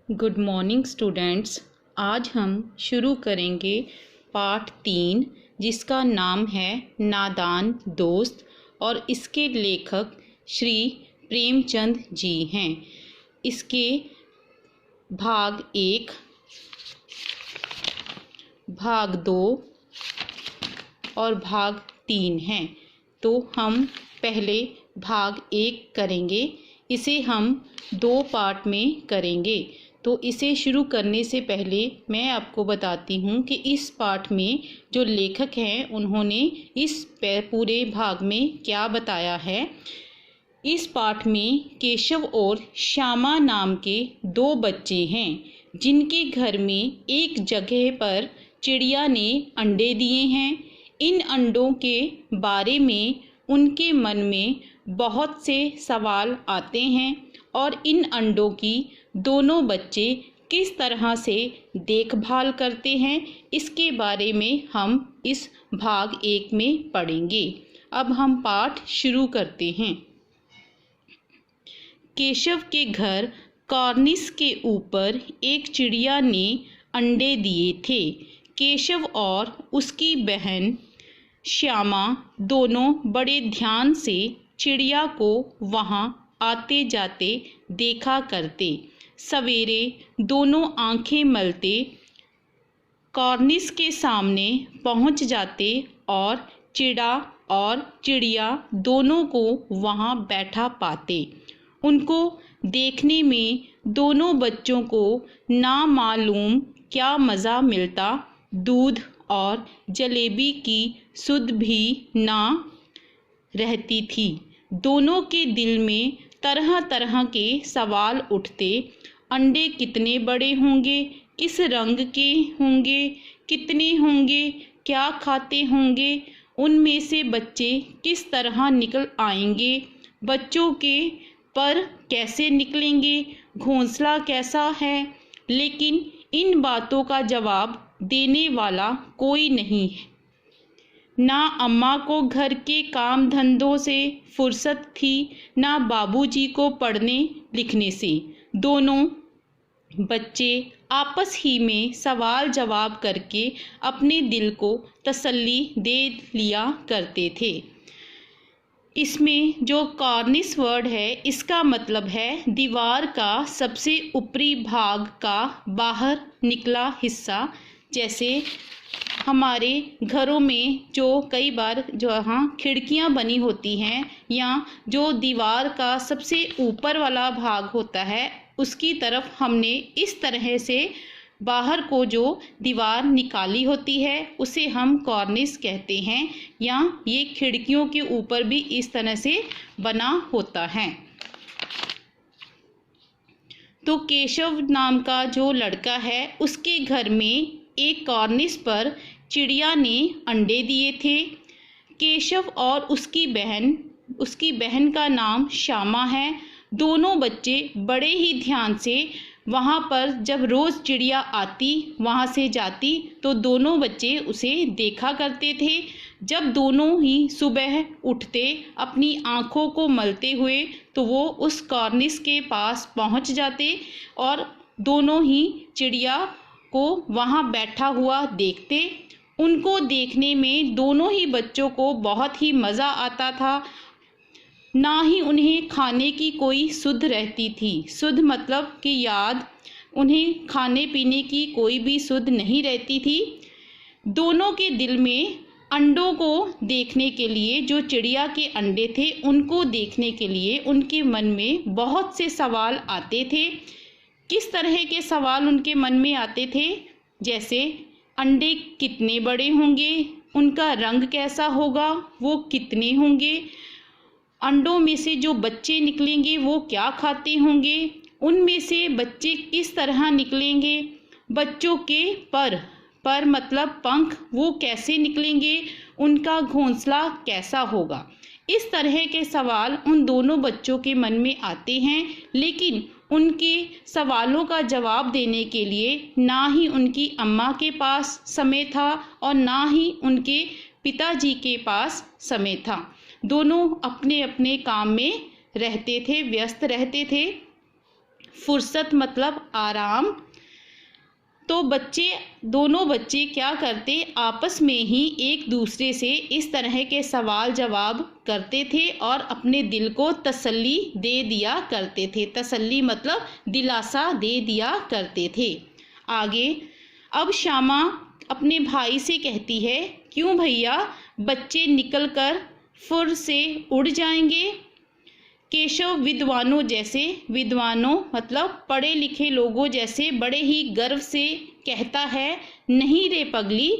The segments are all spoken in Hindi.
Good morning students. आज हम शुरू करेंगे पाठ 3 जिसका नाम है नादान दोस्त और इसके लेखक श्री प्रेमचंद जी हैं। इसके भाग 1, भाग 2 और भाग 3 हैं। तो हम पहले भाग 1 करेंगे। इसे हम 2 पार्ट में करेंगे। तो इसे शुरू करने से पहले मैं आपको बताती हूँ कि इस पाठ में जो लेखक हैं उन्होंने इस पूरे भाग में क्या बताया है। इस पाठ में केशव और श्यामा नाम के 2 बच्चे हैं जिनके घर में एक जगह पर चिड़िया ने अंडे दिए हैं। इन अंडों के बारे में उनके मन में बहुत से सवाल आते हैं और इन अंडों की दोनों बच्चे किस तरह से देखभाल करते हैं इसके बारे में हम इस भाग 1 में पढ़ेंगे। अब हम पाठ शुरू करते हैं। केशव के कर कॉर्निस के ऊपर एक चिड़िया ने अंडे दिए थे। केशव और उसकी बहन श्यामा दोनों बड़े ध्यान से चिड़िया को वहाँ आते जाते देखा करते। सवेरे दोनों आंखें मलते कॉर्निस के सामने पहुँच जाते और चिड़िया दोनों को वहाँ बैठा पाते। उनको देखने में दोनों बच्चों को ना मालूम क्या मज़ा मिलता। दूध और जलेबी की सुध भी ना रहती थी। दोनों के दिल में तरह तरह के सवाल उठते। अंडे कितने बड़े होंगे, किस रंग के होंगे, कितने होंगे, क्या खाते होंगे, उनमें से बच्चे किस तरह निकल आएंगे, बच्चों के पर कैसे निकलेंगे, घोंसला कैसा है। लेकिन इन बातों का जवाब देने वाला कोई नहीं है। ना अम्मा को घर के काम धंधों से फुर्सत थी, ना बाबूजी को पढ़ने लिखने से। दोनों बच्चे आपस ही में सवाल जवाब करके अपने दिल को तसल्ली दे लिया करते थे। इसमें जो कॉर्निस वर्ड है इसका मतलब है दीवार का सबसे ऊपरी भाग का बाहर निकला हिस्सा। जैसे हमारे घरों में जो कई बार जो खिड़कियां बनी होती हैं या जो दीवार का सबसे ऊपर वाला भाग होता है उसकी तरफ हमने इस तरह से बाहर को जो दीवार निकाली होती है उसे हम कॉर्निस कहते हैं। या ये खिड़कियों के ऊपर भी इस तरह से बना होता है। तो केशव नाम का जो लड़का है उसके घर में एक कॉर्निस पर चिड़िया ने अंडे दिए थे। केशव और उसकी बहन का नाम श्यामा है। दोनों बच्चे बड़े ही ध्यान से वहाँ पर जब रोज़ चिड़िया आती वहाँ से जाती तो दोनों बच्चे उसे देखा करते थे। जब दोनों ही सुबह उठते अपनी आँखों को मलते हुए तो वो उस कॉर्निस के पास पहुँच जाते और दोनों ही चिड़िया को वहाँ बैठा हुआ देखते। उनको देखने में दोनों ही बच्चों को बहुत ही मज़ा आता था। ना ही उन्हें खाने की कोई सुध रहती थी। सुध मतलब कि याद, उन्हें खाने पीने की कोई भी सुध नहीं रहती थी। दोनों के दिल में अंडों को देखने के लिए, जो चिड़िया के अंडे थे उनको देखने के लिए उनके मन में बहुत से सवाल आते थे। किस तरह के सवाल उनके मन में आते थे? जैसे अंडे कितने बड़े होंगे, उनका रंग कैसा होगा, वो कितने होंगे, अंडों में से जो बच्चे निकलेंगे वो क्या खाते होंगे, उनमें से बच्चे किस तरह निकलेंगे, बच्चों के पर मतलब पंख वो कैसे निकलेंगे, उनका घोंसला कैसा होगा। इस तरह के सवाल उन दोनों बच्चों के मन में आते हैं। लेकिन उनके सवालों का जवाब देने के लिए ना ही उनकी अम्मा के पास समय था और ना ही उनके पिताजी के पास समय था। दोनों अपने अपने काम में रहते थे, व्यस्त रहते थे। फुर्सत मतलब आराम। तो दोनों बच्चे क्या करते, आपस में ही एक दूसरे से इस तरह के सवाल जवाब करते थे और अपने दिल को तसल्ली दे दिया करते थे। तसल्ली मतलब दिलासा दे दिया करते थे। आगे अब श्यामा अपने भाई से कहती है, क्यों भैया, बच्चे निकलकर फुर से उड़ जाएंगे। केशव विद्वानों जैसे, विद्वानों मतलब पढ़े लिखे लोगों जैसे बड़े ही गर्व से कहता है, नहीं रे पगली,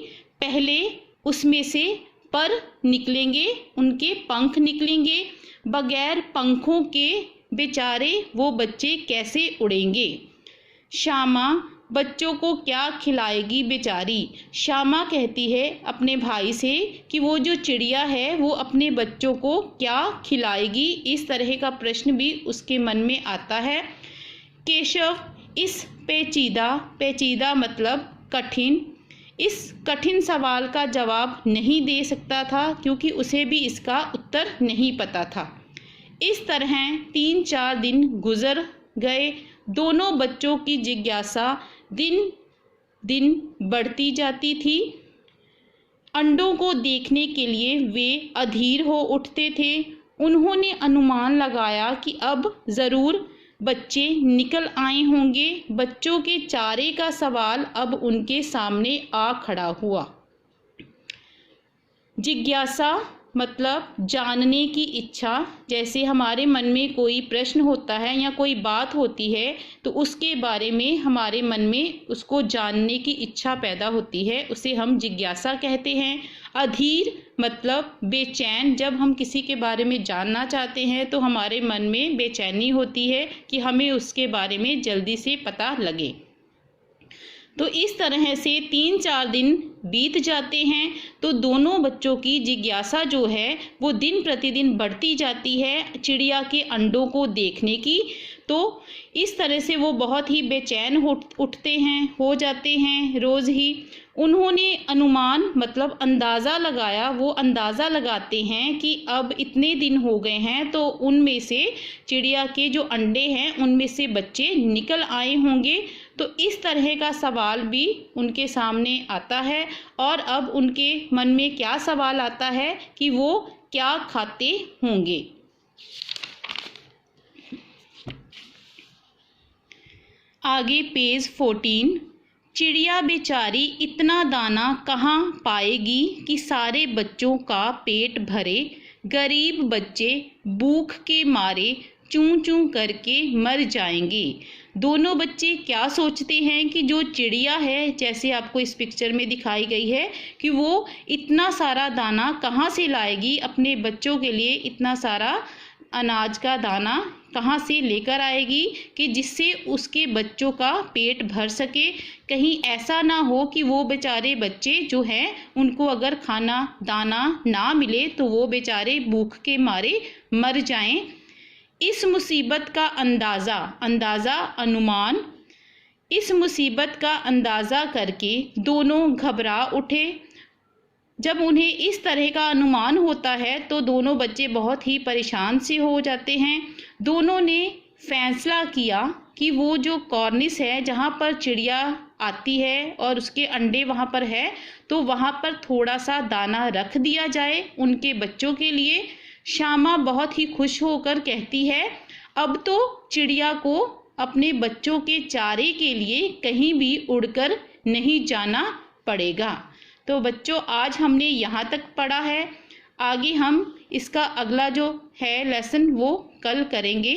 पहले उसमें से पर निकलेंगे, उनके पंख निकलेंगे, बगैर पंखों के बेचारे वो बच्चे कैसे उड़ेंगे। श्यामा बच्चों को क्या खिलाएगी बेचारी। श्यामा कहती है अपने भाई से कि वो जो चिड़िया है वो अपने बच्चों को क्या खिलाएगी। इस तरह का प्रश्न भी उसके मन में आता है। केशव इस पेचीदा मतलब कठिन, इस कठिन सवाल का जवाब नहीं दे सकता था क्योंकि उसे भी इसका उत्तर नहीं पता था। इस तरह 3-4 दिन गुजर गए। दोनों बच्चों की जिज्ञासा दिन दिन बढ़ती जाती थी। अंडों को देखने के लिए वे अधीर हो उठते थे। उन्होंने अनुमान लगाया कि अब ज़रूर बच्चे निकल आए होंगे। बच्चों के चारे का सवाल अब उनके सामने आ खड़ा हुआ। जिज्ञासा मतलब जानने की इच्छा। जैसे हमारे मन में कोई प्रश्न होता है या कोई बात होती है तो उसके बारे में हमारे मन में उसको जानने की इच्छा पैदा होती है, उसे हम जिज्ञासा कहते हैं। अधीर मतलब बेचैन, जब हम किसी के बारे में जानना चाहते हैं तो हमारे मन में बेचैनी होती है कि हमें उसके बारे में जल्दी से पता लगे। तो इस तरह से 3-4 दिन बीत जाते हैं। तो दोनों बच्चों की जिज्ञासा जो है वो दिन प्रतिदिन बढ़ती जाती है चिड़िया के अंडों को देखने की। तो इस तरह से वो बहुत ही बेचैन हो जाते हैं रोज़ ही। उन्होंने अनुमान मतलब अंदाज़ा लगाया, वो अंदाज़ा लगाते हैं कि अब इतने दिन हो गए हैं तो उनमें से चिड़िया के जो अंडे हैं उनमें से बच्चे निकल आए होंगे। तो इस तरह का सवाल भी उनके सामने आता है और अब उनके मन में क्या सवाल आता है कि वो क्या खाते होंगे। आगे पेज 14। चिड़िया बेचारी इतना दाना कहाँ पाएगी कि सारे बच्चों का पेट भरे। गरीब बच्चे भूख के मारे चूं चूं करके मर जाएंगे। दोनों बच्चे क्या सोचते हैं कि जो चिड़िया है, जैसे आपको इस पिक्चर में दिखाई गई है, कि वो इतना सारा दाना कहाँ से लाएगी, अपने बच्चों के लिए इतना सारा अनाज का दाना कहाँ से लेकर आएगी कि जिससे उसके बच्चों का पेट भर सके। कहीं ऐसा ना हो कि वो बेचारे बच्चे जो हैं उनको अगर खाना दाना ना मिले तो वो बेचारे भूख के मारे मर जाएं। इस मुसीबत का अनुमान, इस मुसीबत का अंदाज़ा करके दोनों घबरा उठे। जब उन्हें इस तरह का अनुमान होता है तो दोनों बच्चे बहुत ही परेशान से हो जाते हैं। दोनों ने फैसला किया कि वो जो कॉर्निस है जहाँ पर चिड़िया आती है और उसके अंडे वहाँ पर है, तो वहाँ पर थोड़ा सा दाना रख दिया जाए उनके बच्चों के लिए। श्यामा बहुत ही खुश होकर कहती है, अब तो चिड़िया को अपने बच्चों के चारे के लिए कहीं भी उड़कर नहीं जाना पड़ेगा। तो बच्चों आज हमने यहाँ तक पढ़ा है। आगे हम इसका अगला जो है लेसन वो कल करेंगे।